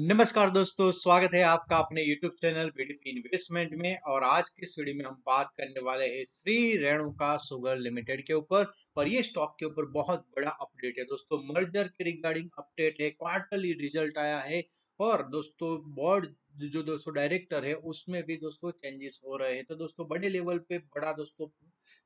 नमस्कार दोस्तों, स्वागत है आपका अपने YouTube चैनल बीडीपी इन्वेस्टमेंट में। और आज की इस वीडियो में हम बात करने वाले हैं श्री रेणुका शुगर लिमिटेड के ऊपर। और ये स्टॉक के ऊपर बहुत बड़ा अपडेट है दोस्तों। मर्जर के रिगार्डिंग अपडेट है, क्वार्टरली रिजल्ट आया है और दोस्तों बोर्ड जो दोस्तों डायरेक्टर है उसमें भी दोस्तों चेंजेस हो रहे हैं। तो दोस्तों बड़े लेवल पे बड़ा दोस्तों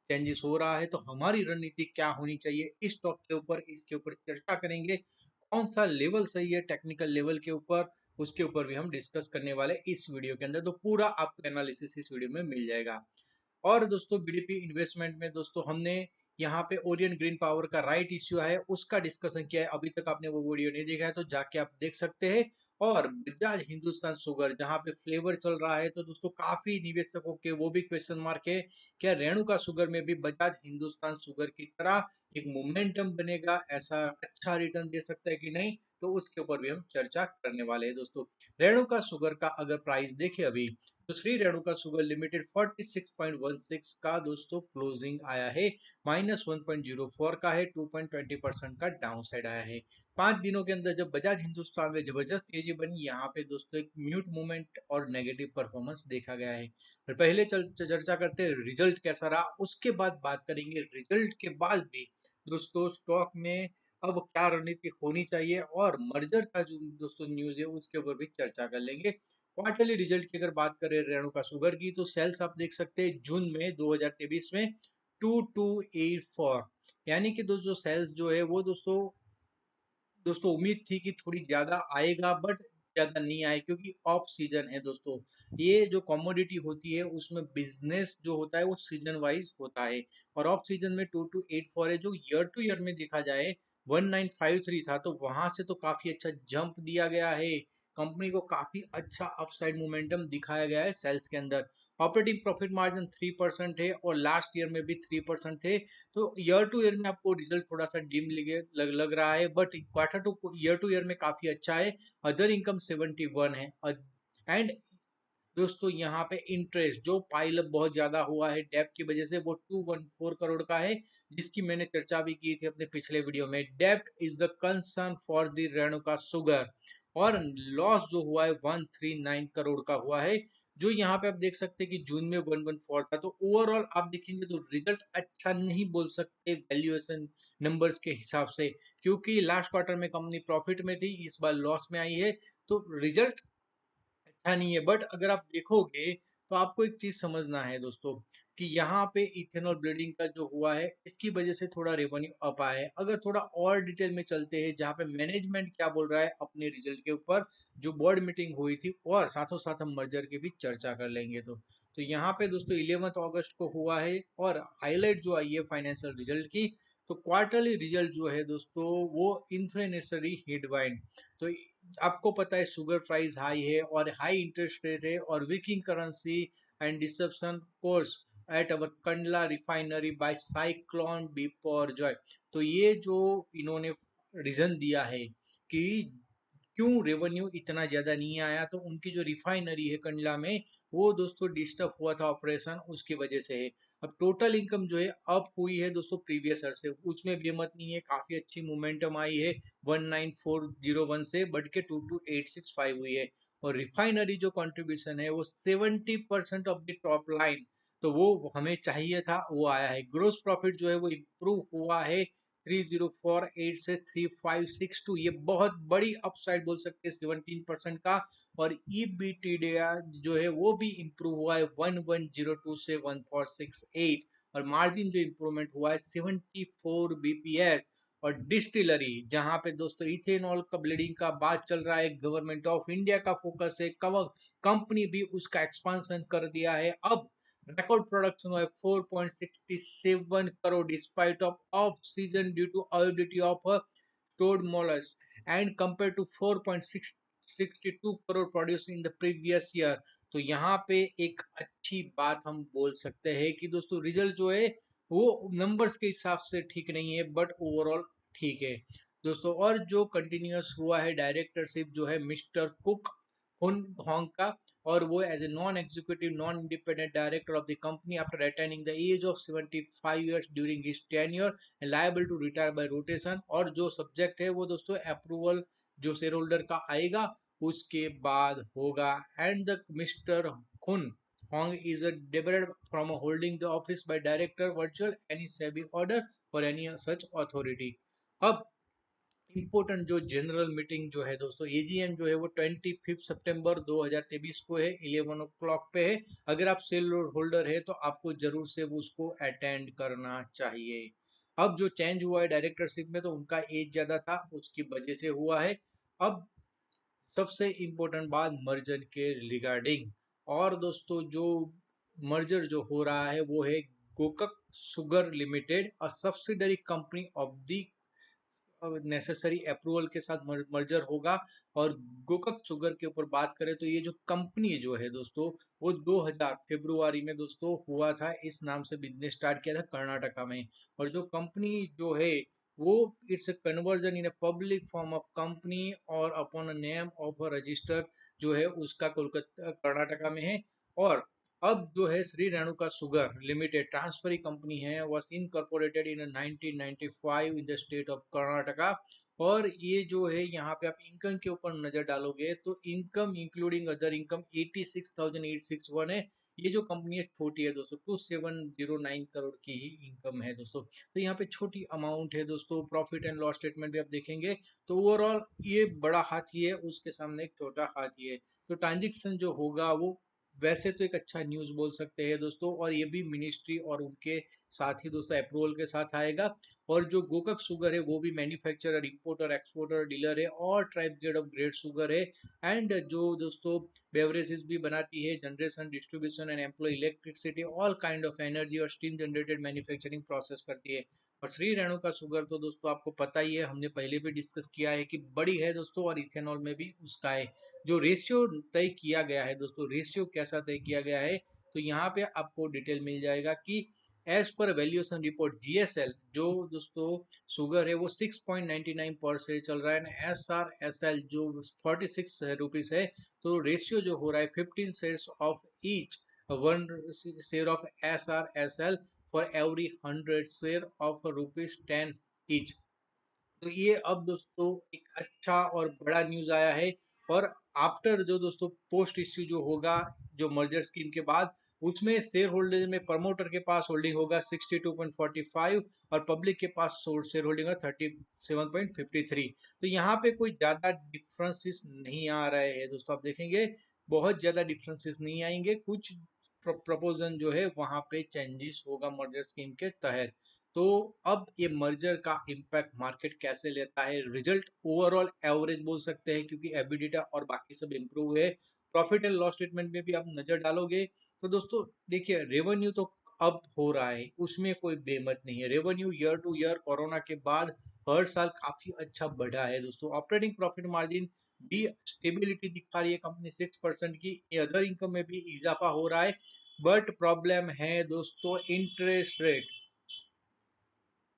चेंजेस हो रहा है। तो हमारी रणनीति क्या होनी चाहिए इस स्टॉक के ऊपर, इसके ऊपर चर्चा करेंगे। कौन सा लेवल सही है टेक्निकल लेवल के ऊपर, उसके ऊपर भी हम डिस्कस करने वाले इस वीडियो के अंदर। तो पूरा आपको एनालिसिस इस वीडियो में मिल जाएगा। और दोस्तों बीडीपी इन्वेस्टमेंट में दोस्तों हमने यहाँ पे ओरियन ग्रीन पावर का राइट इश्यू है उसका डिस्कशन किया है। अभी तक आपने वो वीडियो नहीं देखा है तो जाके आप देख सकते हैं। और बजाज हिंदुस्तान शुगर जहाँ पे फ्लेवर चल रहा है, तो दोस्तों काफी निवेशकों के वो भी क्वेश्चन मार्क है, क्या रेणुका शुगर में भी बजाज हिंदुस्तान शुगर की तरह एक मोमेंटम बनेगा, ऐसा अच्छा रिटर्न दे सकता है कि नहीं। तो उसके ऊपर भी हम चर्चा करने वाले हैं दोस्तों। रेणुका शुगर का अगर प्राइस देखें अभी, तो श्री रेणुका शुगर लिमिटेड 46.16 का दोस्तों क्लोजिंग आया है। -1.04 का है, 2.20% का डाउन साइड आया है। 5 दिनों के अंदर जब बजाज हिंदुस्तान में जबरदस्त तेजी बनी, यहाँ पे दोस्तों एक म्यूट मूवमेंट और नेगेटिव परफॉर्मेंस देखा गया है। और पहले चर्चा करते हैं रिजल्ट कैसा रहा, उसके बाद बात करेंगे रिजल्ट के बाद भी दोस्तों स्टॉक में अब क्या रणनीति होनी चाहिए, और मर्जर का जो दोस्तों न्यूज है उसके ऊपर भी चर्चा कर लेंगे। क्वार्टरली रिजल्ट की अगर बात करें रेणुका शुगर की, तो सेल्स आप देख सकते हैं जून में 2023 में 2284, यानी कि दोस्तों सेल्स जो है वो दोस्तों दोस्तों उम्मीद थी कि थोड़ी ज्यादा आएगा, बट ज्यादा नहीं आए क्योंकि ऑफ सीजन है दोस्तों। ये जो कमोडिटी होती है उसमें बिजनेस जो होता है वो सीजन वाइज होता है। और ऑफ सीजन में 2284 है, जो ईयर टू ईयर में देखा जाए 1953 था, तो वहां से तो काफी अच्छा जंप दिया गया है। कंपनी को काफी अच्छा अपसाइड मोमेंटम दिखाया गया है सेल्स के अंदर। ऑपरेटिंग प्रॉफिट मार्जिन 3% है और लास्ट ईयर में भी 3% थे। तो ईयर टू ईयर में आपको रिजल्ट थोड़ा सा डिम लग रहा है, but quarter two year two year में काफी अच्छा है। अदर इनकम 71 है। एंड दोस्तों यहाँ पे इंटरेस्ट जो पाइल अप बहुत ज्यादा हुआ है डेब्ट की वजह से, वो 214 करोड़ का है, जिसकी मैंने चर्चा भी की थी अपने पिछले वीडियो में। डेब्ट is the concern for the Renuka sugar. और लॉस जो हुआ है 139 करोड़ का हुआ है, जो यहाँ पे आप देख सकते हैं कि जून में 114 था। तो ओवरऑल आप देखेंगे तो रिजल्ट अच्छा नहीं बोल सकते वैल्यूएशन नंबर्स के हिसाब से, क्योंकि लास्ट क्वार्टर में कंपनी प्रॉफिट में थी, इस बार लॉस में आई है। तो रिजल्ट अच्छा नहीं है। बट अगर आप देखोगे तो आपको एक चीज समझना है दोस्तों, कि यहाँ पे इथेनॉल ब्लीडिंग का जो हुआ है इसकी वजह से थोड़ा रेवेन्यू अप आया है। अगर थोड़ा और डिटेल में चलते हैं जहाँ पे मैनेजमेंट क्या बोल रहा है अपने रिजल्ट के ऊपर, जो बोर्ड मीटिंग हुई थी, और साथों साथ हम मर्जर की भी चर्चा कर लेंगे। तो यहाँ पे दोस्तों 11 अगस्त को हुआ है, और हाईलाइट जो आई है फाइनेंशियल रिजल्ट की, तो क्वार्टरली रिजल्ट जो है दोस्तों वो इन्फ्लेशनरी हेडवाइन। तो आपको पता है शुगर प्राइस हाई है और हाई इंटरेस्ट रेट है और वीकिंग करेंसी एंड डिसरप्शन कोर्स at our Kandla refinery by cyclone Biparjoy. तो ये जो इन्होंने रीजन दिया है कि क्यों रेवेन्यू इतना ज्यादा नहीं आया, तो उनकी जो रिफाइनरी है कंडला में, वो दोस्तों डिस्टर्ब हुआ था ऑपरेशन, उसकी वजह से है। अब टोटल इनकम जो है अप हुई है दोस्तों प्रीवियस ईयर से, उसमें भी हिम्मत नहीं है, काफी अच्छी मोमेंटम आई है 19401 से बढ़ के 22865 हुई है। और रिफाइनरी जो कंट्रीब्यूशन है वो 70% ऑफ द टॉप लाइन, तो वो हमें चाहिए था, वो आया है। ग्रोस प्रॉफिट जो है वो इम्प्रूव हुआ है 3048 से 3562, ये बहुत बड़ी अपसाइड बोल सकते हैं 17% का। और ईबीटीडीआ जो है वो भी इम्प्रूव हुआ है 1102 से 1468। और मार्जिन जो इम्प्रूवमेंट हुआ है 74 बीपीएस। और डिस्टिलरी जहां पे दोस्तों इथेनॉल का ब्लीडिंग का बात चल रहा है, गवर्नमेंट ऑफ इंडिया का फोकस है, कवर कंपनी भी उसका एक्सपांशन कर दिया है। अब record production of 4.67 crore despite of off season due to availability of stored mollusk, and compared to 4.662 crore produced in the previous year। तो यहाँ पे एक अच्छी बात हम बोल सकते हैं कि दोस्तों रिजल्ट जो है वो नंबर्स के हिसाब से ठीक नहीं है, बट ओवरऑल ठीक है दोस्तों। और जो कंटिन्यूअस हुआ है डायरेक्टरशिप जो है मिस्टर कुक हुन होंग का, और वो as a non executive non independent director of the company after attaining the age of 75 years during his tenure and liable to retire by rotation. और जो सब्जेक्ट है वो दोस्तों अप्रूवल जो शेयर होल्डर का आएगा, उसके बाद होगा एंड द मिस्टर खुन Hong is a debarred from holding the office by director virtual any SEBI order or any such authority। अब इम्पोर्टेंट जो जनरल मीटिंग जो है दोस्तों, एजीएम जो है वो 25 सितंबर 2023 को है, 11 o'clock पे है। अगर आप सेल होल्डर है तो आपको जरूर से उसको अटेंड करना चाहिए। अब जो चेंज हुआ है डायरेक्टरशिप में, तो उनका एज ज्यादा था, उसकी वजह से हुआ है। अब सबसे इम्पोर्टेंट बात मर्जर के रिगार्डिंग, और दोस्तों जो मर्जर जो हो रहा है वो है Gokak sugar limited, a subsidiary company of the necessary approval के साथ मर्जर होगा। और गोकक शुगर के ऊपर बात करें तो ये जो कंपनी जो है दोस्तों, वो 2000 फरवरी में दोस्तों हुआ था, इस नाम से बिजनेस स्टार्ट किया था कर्नाटका में। और जो कंपनी जो है वो it's a conversion in a public form of company और upon a name of a register जो है उसका कोलकाता कर्नाटका में है। और अब जो है Shri Renuka sugar limited transferee company है, was incorporated in 1995 in the state of Karnataka. और ये जो है यहाँ पे आप इनकम के ऊपर नजर डालोगे तो इनकम इंक्लूडिंग अदर इनकम 86,861 है। ये जो कंपनी है छोटी है दोस्तों, 2709 करोड़ की ही इनकम है दोस्तों, तो यहाँ पे छोटी अमाउंट है दोस्तों। प्रॉफिट एंड लॉस स्टेटमेंट भी आप देखेंगे तो ओवरऑल ये बड़ा हाथी है, उसके सामने एक छोटा हाथी है। तो ट्रांजेक्शन जो होगा वो वैसे तो एक अच्छा न्यूज बोल सकते हैं दोस्तों, और ये भी मिनिस्ट्री और उनके साथ ही दोस्तों अप्रूवल के साथ आएगा। और जो गोकक शुगर है वो भी मैन्युफैक्चरर, इंपोर्टर, एक्सपोर्टर, डीलर है और tribe grade of grade sugar है। एंड जो दोस्तों बेवरेजेस भी बनाती है, generation, distribution and employ electricity, all kind of energy और स्टीम जनरेटेड मैन्युफैक्चरिंग प्रोसेस करती है। और श्री रेणुका शुगर तो दोस्तों आपको पता ही है, हमने पहले भी डिस्कस किया है कि बड़ी है दोस्तों, और इथेनॉल में भी उसका है। जो रेशियो तय किया गया है दोस्तों, रेशियो कैसा तय किया गया है तो यहाँ पे आपको डिटेल मिल जाएगा कि as per valuation report GSL जो दोस्तों शुगर है वो 6.99 पर शेयर चल रहा है। एस आर एस एल जो 46 रुपीज है, तो रेशियो जो हो रहा है 15 shares of each, one share of S R S L for every 100 share of ₹10 each. तो ये अब दोस्तों एक अच्छा और बड़ा न्यूज आया है। और आफ्टर जो दोस्तों पोस्ट इश्यू जो होगा जो मर्जर स्कीम के बाद, उसमें शेयर होल्डर में प्रमोटर के पास होल्डिंग होगा 62.45 और पब्लिक के पास शेयर होल्डिंग होगा 37.53। तो यहाँ पे कोई ज्यादा डिफरेंसेस नहीं आ रहे हैं दोस्तों, आप देखेंगे बहुत ज्यादा डिफरेंसेस नहीं आएंगे, कुछ प्रपोजन जो है वहां पे चेंजेस होगा मर्जर स्कीम के तहत। तो अब ये मर्जर का इम्पैक्ट मार्केट कैसे लेता है, रिजल्ट ओवरऑल एवरेज बोल सकते हैं क्योंकि एबिडिटा और बाकी सब इम्प्रूव है। प्रॉफिट एंड लॉस स्टेटमेंट में भी आप नजर डालोगे तो दोस्तों देखिए रेवेन्यू तो अब हो रहा है, उसमें कोई बेमत नहीं है। Revenue year two year corona के बाद हर साल काफी अच्छा बढ़ा है दोस्तों। ऑपरेटिंग प्रॉफिट मार्जिन भी स्टेबिलिटी दिखा रही है कंपनी 6% की, अदर इनकम में भी इजाफा हो रहा है। बट प्रॉब्लम है दोस्तों interest rate,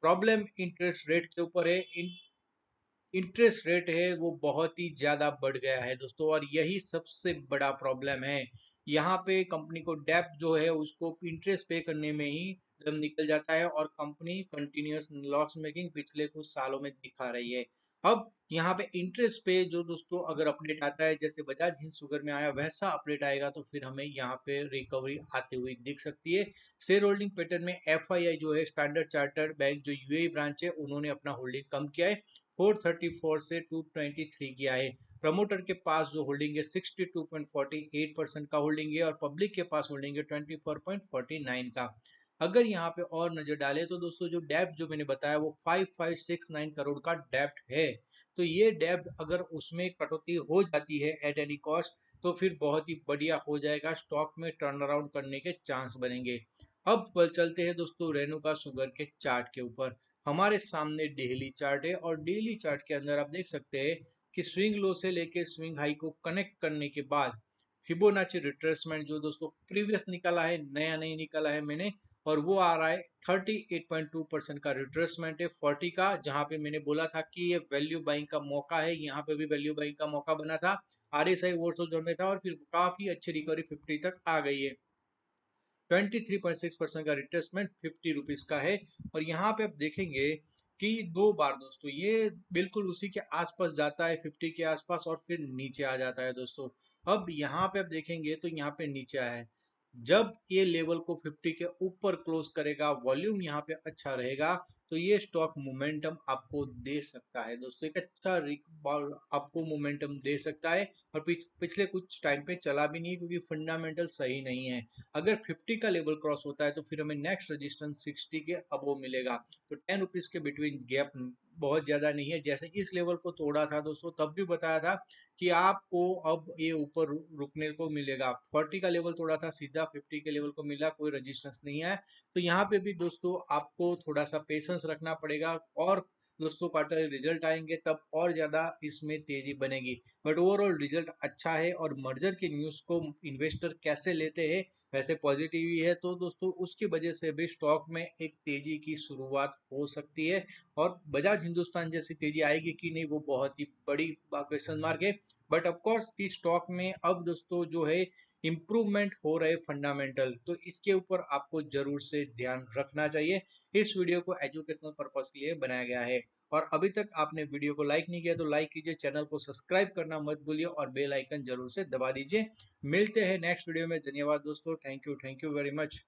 problem interest rate के ऊपर है। इंटरेस्ट रेट है वो बहुत ही ज्यादा बढ़ गया है दोस्तों, और यही सबसे बड़ा प्रॉब्लम है। यहाँ पे कंपनी को डेब्ट जो है उसको इंटरेस्ट पे करने में ही दम निकल जाता है, और कंपनी कंटिन्यूअस लॉस मेकिंग पिछले कुछ सालों में दिखा रही है। अब यहाँ पे इंटरेस्ट पे जो दोस्तों अगर अपडेट आता है जैसे बजाज हिंद शुगर में आया वैसा अपडेट आएगा तो फिर हमें यहाँ पे रिकवरी आते हुए दिख सकती है। शेयर होल्डिंग पैटर्न में एफआईआई जो है स्टैंडर्ड चार्टर्ड बैंक जो यूएई ब्रांच है उन्होंने अपना होल्डिंग कम किया है, 434 से 223 किया है। प्रमोटर के पास जो होल्डिंग है 62.48% का होल्डिंग है, और पब्लिक के पास होल्डिंग है 24.49 का। अगर यहाँ पे और नजर डाले तो दोस्तों जो डेब्ट जो मैंने बताया वो 5569 करोड़ का डेब्ट है। तो ये डेब्ट अगर उसमें कटौती हो जाती है एट एनी कॉस्ट तो फिर बहुत ही बढ़िया हो जाएगा, स्टॉक में टर्न अराउंड करने के चांस बनेंगे। अब चलते हैं दोस्तों रेणुका शुगर के चार्ट के ऊपर। हमारे सामने डेली चार्ट है, और डेली चार्ट के अंदर आप देख सकते हैं कि स्विंग लो से लेके स्विंग हाई को कनेक्ट करने के बाद फिबोनाची रिट्रेसमेंट जो दोस्तों प्रीवियस निकाला है, नया नहीं निकाला है मैंने, और वो आ रहा है 38.2% का रिट्रेसमेंट है 40 का, जहां पे मैंने बोला था कि ये वैल्यू बाइंग का मौका है, यहाँ पे भी वैल्यू बाइंग का मौका बना था। आरएसआई वोर्सो जोन में था और फिर काफी अच्छी रिकवरी 50 तक आ गई है। 23.6% का रिट्रेसमेंट 50 रुपीज का है। और यहाँ पे आप देखेंगे कि 2 बार दोस्तों ये बिल्कुल उसी के आसपास जाता है 50 के आसपास और फिर नीचे आ जाता है दोस्तों। अब यहाँ पे आप देखेंगे तो यहाँ पे नीचे आया है। जब ये लेवल को 50 के ऊपर क्लोज करेगा, वॉल्यूम यहाँ पे अच्छा रहेगा, तो ये स्टॉक मोमेंटम आपको दे सकता है दोस्तों। एक अच्छा आपको मोमेंटम दे सकता है। और पिछले कुछ टाइम पे चला भी नहीं क्योंकि फंडामेंटल सही नहीं है। अगर 50 का लेवल क्रॉस होता है तो फिर हमें नेक्स्ट रेजिस्टेंस 60 के अबव मिलेगा। तो 10 रुपीज के बिटवीन गैप बहुत ज्यादा नहीं है। जैसे इस लेवल को तोड़ा था दोस्तों, तब भी बताया था कि आपको अब ये ऊपर रुकने को मिलेगा। 40 का लेवल तोड़ा था, सीधा 50 के लेवल को मिला, कोई रजिस्टेंस नहीं है। तो यहाँ पे भी दोस्तों आपको थोड़ा सा पेशेंस रखना पड़ेगा, और दोस्तों क्वार्टर रिजल्ट आएंगे तब और ज्यादा इसमें तेजी बनेगी। बट ओवरऑल रिजल्ट अच्छा है, और मर्जर की न्यूज को इन्वेस्टर कैसे लेते हैं, वैसे पॉजिटिव ही है। तो दोस्तों उसकी वजह से भी स्टॉक में एक तेजी की शुरुआत हो सकती है। और बजाज हिंदुस्तान जैसी तेजी आएगी कि नहीं, वो बहुत ही बड़ी क्वेश्चन मार्क है। बट ऑफकोर्स की स्टॉक में अब दोस्तों जो है इम्प्रूवमेंट हो रहे फंडामेंटल, तो इसके ऊपर आपको जरूर से ध्यान रखना चाहिए। इस वीडियो को एजुकेशनल पर्पस के लिए बनाया गया है। और अभी तक आपने वीडियो को लाइक नहीं किया तो लाइक कीजिए, चैनल को सब्सक्राइब करना मत भूलिए, और बेल आइकन जरूर से दबा दीजिए। मिलते हैं नेक्स्ट वीडियो में। धन्यवाद दोस्तों, थैंक यू वेरी मच।